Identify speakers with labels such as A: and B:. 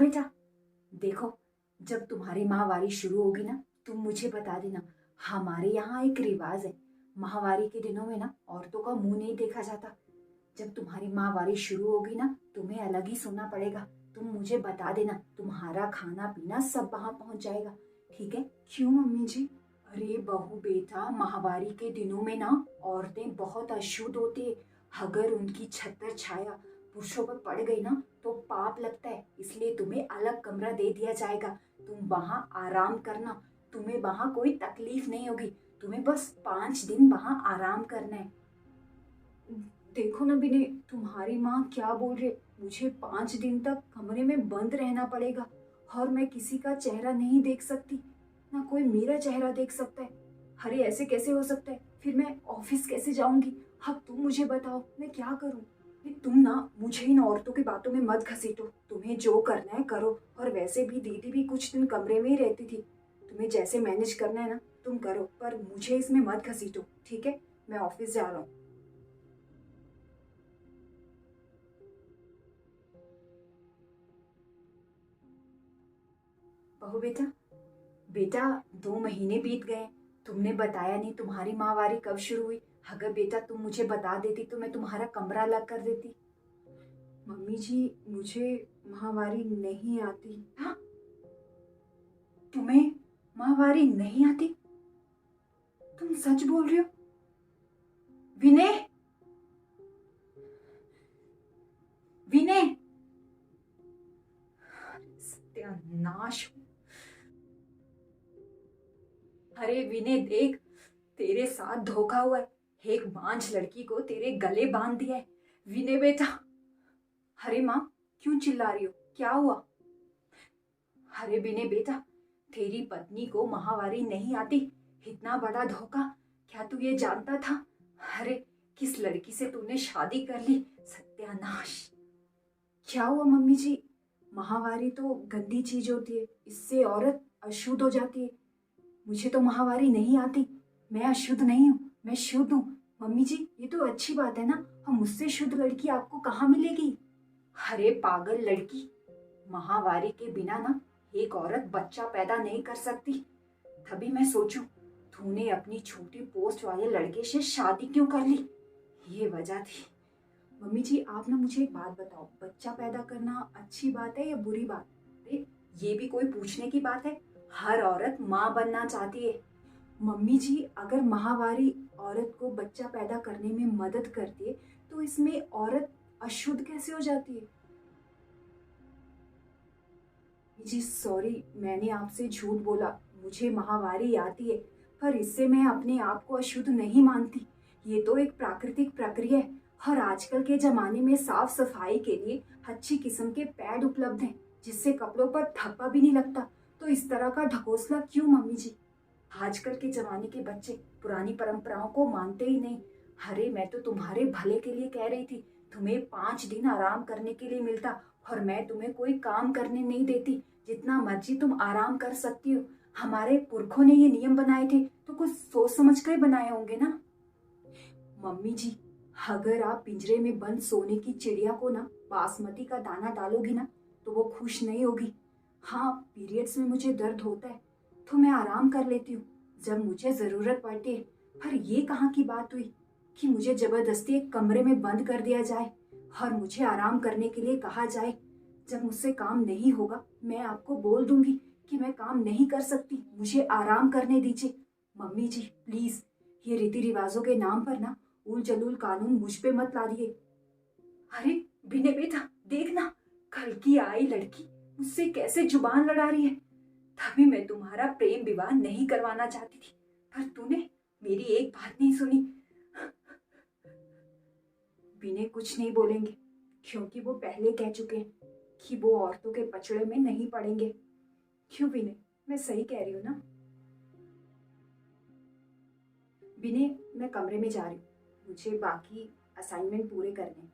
A: बेटा, देखो, जब तुम्हारी माहवारी शुरू होगी ना, तुम मुझे बता देना। हमारे यहाँ एक रिवाज है, माहवारी के दिनों में ना औरतों का मुंह नहीं देखा जाता। जब तुम्हारी माहवारी शुरू होगी ना, तुम्हें अलग ही सोना पड़ेगा। तुम मुझे बता देना, तुम्हारा खाना पीना सब वहां पहुंच जाएगा, ठीक है? क्यों मम्मी जी? अरे बहू बेटा, माहवारी के दिनों में ना औरतें बहुत अशुद्ध होती है। अगर उनकी छत्र छाया पुरुषों पर पड़ गई ना तो पाप लगता है, इसलिए तुम्हें अलग कमरा दे दिया जाएगा। तुम वहां आराम करना, तुम्हें वहां कोई तकलीफ नहीं होगी। तुम्हें बस 5 दिन वहां आराम करना है। देखो ना बिने, तुम्हारी माँ क्या बोल रही है। मुझे 5 दिन तक कमरे में बंद रहना पड़ेगा और मैं किसी का चेहरा नहीं देख सकती, ना कोई मेरा चेहरा देख सकता है। अरे ऐसे कैसे हो सकता है? फिर मैं ऑफिस कैसे जाऊंगी? अब तुम मुझे बताओ, मैं क्या करूं? तुम ना मुझे इन औरतों की बातों में मत घसीटो। तुम्हें जो करना है करो। और वैसे भी दीदी भी कुछ दिन कमरे में ही रहती थी। तुम्हें जैसे मैनेज करना है ना तुम करो, पर मुझे इसमें मत घसीटो, ठीक है? मैं ऑफिस जा रहा हूँ। बहू बेटा, बेटा, 2 महीने बीत गए, तुमने बताया नहीं तुम्हारी माहवारी कब शुरू हुई। अगर बेटा तुम मुझे बता देती तो मैं तुम्हारा कमरा अलग कर देती। मम्मी जी, मुझे माहवारी नहीं आती। हाँ, तुम्हें माहवारी नहीं आती? तुम सच बोल रहे हो? विनय, विनय! सत्यानाश! अरे विनय देख, तेरे साथ धोखा हुआ है। एक बांझ लड़की को तेरे गले बांध दिया है। विनय बेटा! अरे माँ, क्यों चिल्ला रही हो? क्या हुआ? अरे विनय बेटा, तेरी पत्नी को माहवारी नहीं आती। इतना बड़ा धोखा! क्या तू ये जानता था? अरे किस लड़की से तूने शादी कर ली? सत्यानाश! क्या हुआ मम्मी जी? माहवारी तो गंदी चीज होती है, इससे औरत अशुद्ध हो जाती है। मुझे तो माहवारी नहीं आती। मैं अशुद्ध नहीं हूँ, मैं शुद्ध हूँ। मम्मी जी, ये तो अच्छी बात है ना। हम मुझसे शुद्ध लड़की आपको कहाँ मिलेगी? अरे पागल लड़की, माहवारी के बिना ना एक औरत बच्चा पैदा नहीं कर सकती। तभी मैं सोचूं, तूने अपनी छोटी पोस्ट वाले लड़के से शादी क्यों कर ली? ये वजह थी। मम्मी जी, आप ना मुझे एक बात बताओ, बच्चा पैदा करना अच्छी बात है या बुरी बात? अरे ये भी कोई पूछने की बात है? हर औरत माँ बनना चाहती है। मम्मी जी, अगर माहवारी औरत को बच्चा पैदा करने में मदद करती है तो इसमें औरत अशुद्ध कैसे हो जाती है? जी सॉरी, मैंने आपसे झूठ बोला। मुझे माहवारी आती है, पर इससे मैं अपने आप को अशुद्ध नहीं मानती। ये तो एक प्राकृतिक प्रक्रिया है। और आजकल के जमाने में साफ सफाई के लिए अच्छी किस्म के पैड उपलब्ध हैं, जिससे कपड़ों पर धब्बा भी नहीं लगता। तो इस तरह का ढकोसला क्यों मम्मी जी? आजकल के जमाने के बच्चे पुरानी परंपराओं को मानते ही नहीं। अरे मैं तो तुम्हारे भले के लिए कह रही थी। तुम्हें 5 दिन आराम करने के लिए मिलता और मैं तुम्हें कोई काम करने नहीं देती। जितना मर्जी तुम आराम कर सकती हो। हमारे पुरखों ने ये नियम बनाए थे तो कुछ सोच समझ कर बनाए होंगे ना। मम्मी जी, अगर आप पिंजरे में बंद सोने की चिड़िया को ना बासमती का दाना डालोगी ना तो वो खुश नहीं होगी। हाँ, पीरियड्स में मुझे दर्द होता है तो मैं आराम कर लेती हूँ जब मुझे जरूरत पड़ती है। पर ये कहाँ की बात हुई कि मुझे जबरदस्ती एक कमरे में बंद कर दिया जाए और मुझे आराम करने के लिए कहा जाए। जब मुझसे काम नहीं होगा मैं आपको बोल दूंगी कि मैं काम नहीं कर सकती, मुझे आराम करने दीजिए। मम्मी जी प्लीज, ये रीति रिवाजों के नाम पर ना उल जलूल कानून मुझ पे मत लादिए। अरे बिने बेटा, देखना, कल की आई लड़की मुझसे कैसे जुबान लड़ा रही है। तभी मैं तुम्हारा प्रेम विवाह नहीं करवाना चाहती थी, पर तूने मेरी एक बात नहीं सुनी। विनय कुछ नहीं बोलेंगे, क्योंकि वो पहले कह चुके हैं कि वो औरतों के पचड़े में नहीं पड़ेंगे। क्यों विनय, मैं सही कह रही हूँ ना? विनय, मैं कमरे में जा रही हूँ, मुझे बाकी असाइनमेंट पूरे करने हैं।